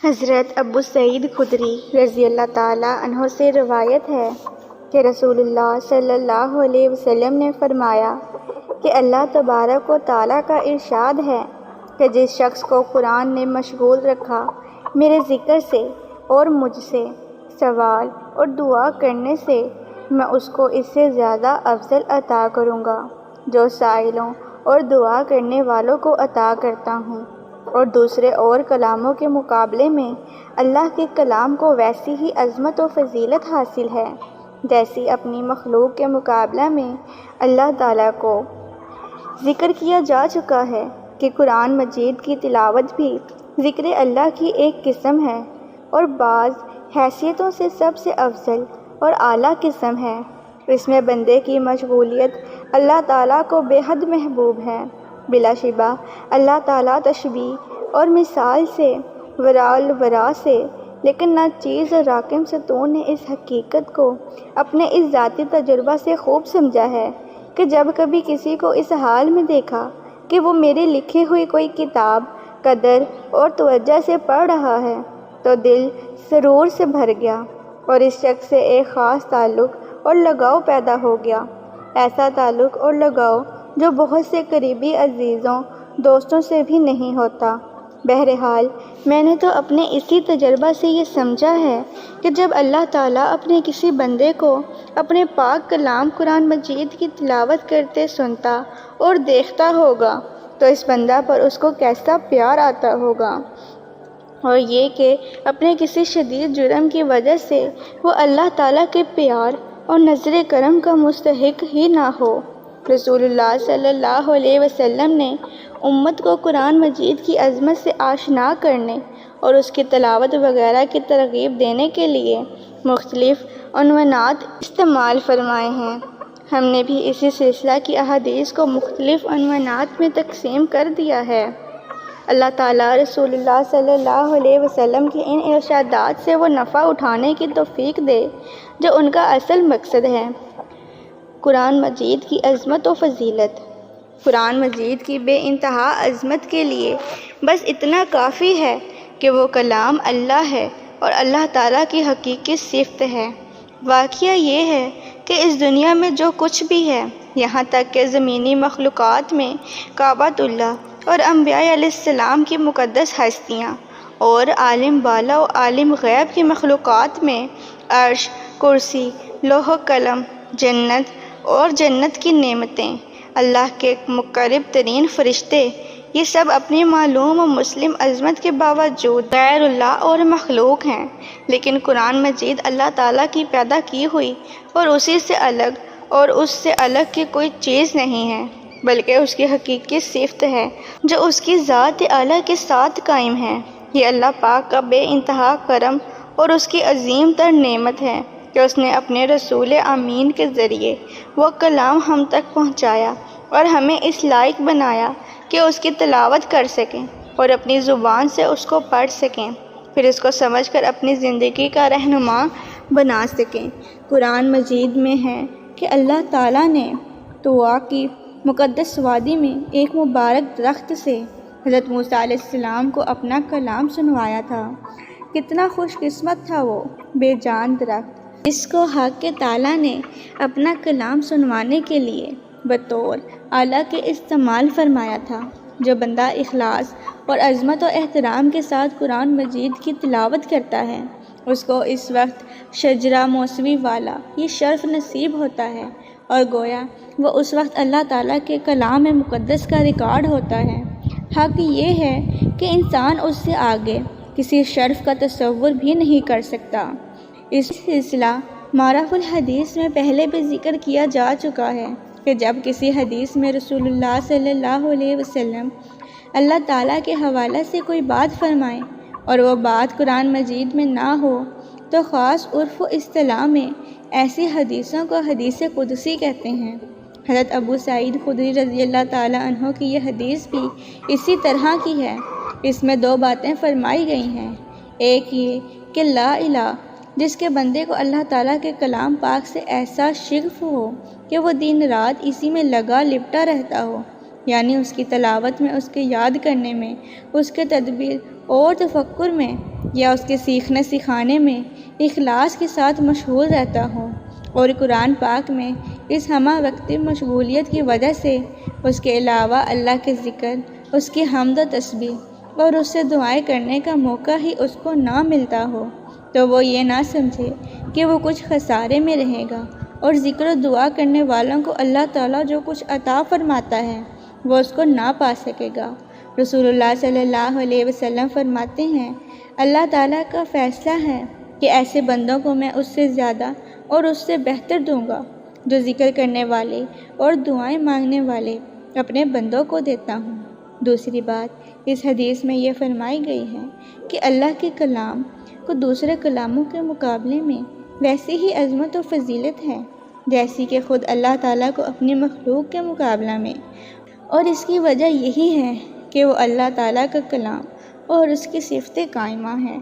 حضرت ابو سعید خدری رضی اللہ تعالیٰ عنہ سے روایت ہے کہ رسول اللہ صلی اللہ علیہ وسلم نے فرمایا کہ اللہ تبارک و تعالیٰ کا ارشاد ہے کہ جس شخص کو قرآن نے مشغول رکھا میرے ذکر سے اور مجھ سے سوال اور دعا کرنے سے، میں اس کو اس سے زیادہ افضل عطا کروں گا جو سائلوں اور دعا کرنے والوں کو عطا کرتا ہوں، اور دوسرے اور کلاموں کے مقابلے میں اللہ کے کلام کو ویسی ہی عظمت و فضیلت حاصل ہے جیسی اپنی مخلوق کے مقابلہ میں اللہ تعالیٰ کو ذکر کیا جا چکا ہے کہ قرآن مجید کی تلاوت بھی ذکر اللہ کی ایک قسم ہے اور بعض حیثیتوں سے سب سے افضل اور اعلیٰ قسم ہے۔ اس میں بندے کی مشغولیت اللہ تعالیٰ کو بے حد محبوب ہے۔ بلا شبہ اللہ تعالیٰ تشبیہ اور مثال سے وراء الورا سے، لیکن نہ چیز اور راکم ستون نے اس حقیقت کو اپنے اس ذاتی تجربہ سے خوب سمجھا ہے کہ جب کبھی کسی کو اس حال میں دیکھا کہ وہ میری لکھی ہوئی کوئی کتاب قدر اور توجہ سے پڑھ رہا ہے تو دل سرور سے بھر گیا اور اس شخص سے ایک خاص تعلق اور لگاؤ پیدا ہو گیا، ایسا تعلق اور لگاؤ جو بہت سے قریبی عزیزوں دوستوں سے بھی نہیں ہوتا۔ بہرحال میں نے تو اپنے اسی تجربہ سے یہ سمجھا ہے کہ جب اللہ تعالیٰ اپنے کسی بندے کو اپنے پاک کلام قرآن مجید کی تلاوت کرتے سنتا اور دیکھتا ہوگا تو اس بندہ پر اس کو کیسا پیار آتا ہوگا، اور یہ کہ اپنے کسی شدید جرم کی وجہ سے وہ اللہ تعالیٰ کے پیار اور نظر کرم کا مستحق ہی نہ ہو۔ رسول اللہ صلی اللہ علیہ وسلم نے امت کو قرآن مجید کی عظمت سے آشنا کرنے اور اس کی تلاوت وغیرہ کی ترغیب دینے کے لیے مختلف عنوانات استعمال فرمائے ہیں۔ ہم نے بھی اسی سلسلہ کی احادیث کو مختلف عنوانات میں تقسیم کر دیا ہے۔ اللہ تعالیٰ رسول اللہ صلی اللہ علیہ وسلم کی ان ارشادات سے وہ نفع اٹھانے کی توفیق دے جو ان کا اصل مقصد ہے۔ قرآن مجید کی عظمت و فضیلت۔ قرآن مجید کی بے انتہا عظمت کے لیے بس اتنا کافی ہے کہ وہ کلام اللہ ہے اور اللہ تعالیٰ کی حقیقی صفت ہے۔ واقعہ یہ ہے کہ اس دنیا میں جو کچھ بھی ہے، یہاں تک کہ زمینی مخلوقات میں کعبۃ اللہ اور انبیاء علیہ السلام کی مقدس ہستیاں، اور عالم بالا و عالم غیب کی مخلوقات میں عرش، کرسی، لوح و قلم، جنت اور جنت کی نعمتیں، اللہ کے مقرب ترین فرشتے، یہ سب اپنی معلوم و مسلم عظمت کے باوجود غیر اللہ اور مخلوق ہیں، لیکن قرآن مجید اللہ تعالیٰ کی پیدا کی ہوئی اور اسی سے الگ اور اس سے الگ کی کوئی چیز نہیں ہے، بلکہ اس کی حقیقی صفت ہے جو اس کی ذات اعلیٰ کے ساتھ قائم ہے۔ یہ اللہ پاک کا بے انتہا کرم اور اس کی عظیم تر نعمت ہے کہ اس نے اپنے رسول امین کے ذریعے وہ کلام ہم تک پہنچایا اور ہمیں اس لائق بنایا کہ اس کی تلاوت کر سکیں اور اپنی زبان سے اس کو پڑھ سکیں، پھر اس کو سمجھ کر اپنی زندگی کا رہنما بنا سکیں۔ قرآن مجید میں ہے کہ اللہ تعالیٰ نے طوا کی مقدس وادی میں ایک مبارک درخت سے حضرت موسیٰ علیہ السلام کو اپنا کلام سنوایا تھا۔ کتنا خوش قسمت تھا وہ بے جان درخت جس کو حق کے تعالیٰ نے اپنا کلام سنوانے کے لیے بطور آلہ کے استعمال فرمایا تھا۔ جو بندہ اخلاص اور عظمت و احترام کے ساتھ قرآن مجید کی تلاوت کرتا ہے، اس کو اس وقت شجرہ موسوی والا یہ شرف نصیب ہوتا ہے، اور گویا وہ اس وقت اللہ تعالیٰ کے کلام مقدس کا ریکارڈ ہوتا ہے۔ حق یہ ہے کہ انسان اس سے آگے کسی شرف کا تصور بھی نہیں کر سکتا۔ اس سلسلہ معرف الحدیث میں پہلے بھی ذکر کیا جا چکا ہے کہ جب کسی حدیث میں رسول اللہ صلی اللہ علیہ وسلم اللہ تعالیٰ کے حوالے سے کوئی بات فرمائیں اور وہ بات قرآن مجید میں نہ ہو تو خاص عرف و اصطلاح میں ایسی حدیثوں کو حدیث قدسی کہتے ہیں۔ حضرت ابو سعید خدری رضی اللہ تعالیٰ عنہ کی یہ حدیث بھی اسی طرح کی ہے۔ اس میں دو باتیں فرمائی گئی ہیں، ایک یہ کہ لا الہ، جس کے بندے کو اللہ تعالیٰ کے کلام پاک سے ایسا شغف ہو کہ وہ دن رات اسی میں لگا لپٹا رہتا ہو، یعنی اس کی تلاوت میں، اس کے یاد کرنے میں، اس کے تدبیر اور تفکر میں، یا اس کے سیکھنے سکھانے میں اخلاص کے ساتھ مشغول رہتا ہو۔ اور قرآن پاک میں اس ہمہ وقتی مشغولیت کی وجہ سے اس کے علاوہ اللہ کے ذکر، اس کی حمد و تسبیح اور اس سے دعائیں کرنے کا موقع ہی اس کو نہ ملتا ہو، تو وہ یہ نہ سمجھے کہ وہ کچھ خسارے میں رہے گا، اور ذکر و دعا کرنے والوں کو اللہ تعالیٰ جو کچھ عطا فرماتا ہے وہ اس کو نہ پا سکے گا۔ رسول اللہ صلی اللہ علیہ وسلم فرماتے ہیں، اللہ تعالیٰ کا فیصلہ ہے کہ ایسے بندوں کو میں اس سے زیادہ اور اس سے بہتر دوں گا جو ذکر کرنے والے اور دعائیں مانگنے والے اپنے بندوں کو دیتا ہوں۔ دوسری بات اس حدیث میں یہ فرمائی گئی ہے کہ اللہ کے کلام کو دوسرے کلاموں کے مقابلے میں ویسی ہی عظمت و فضیلت ہے جیسی کہ خود اللہ تعالیٰ کو اپنی مخلوق کے مقابلہ میں، اور اس کی وجہ یہی ہے کہ وہ اللہ تعالیٰ کا کلام اور اس کی صفت قائمہ ہے۔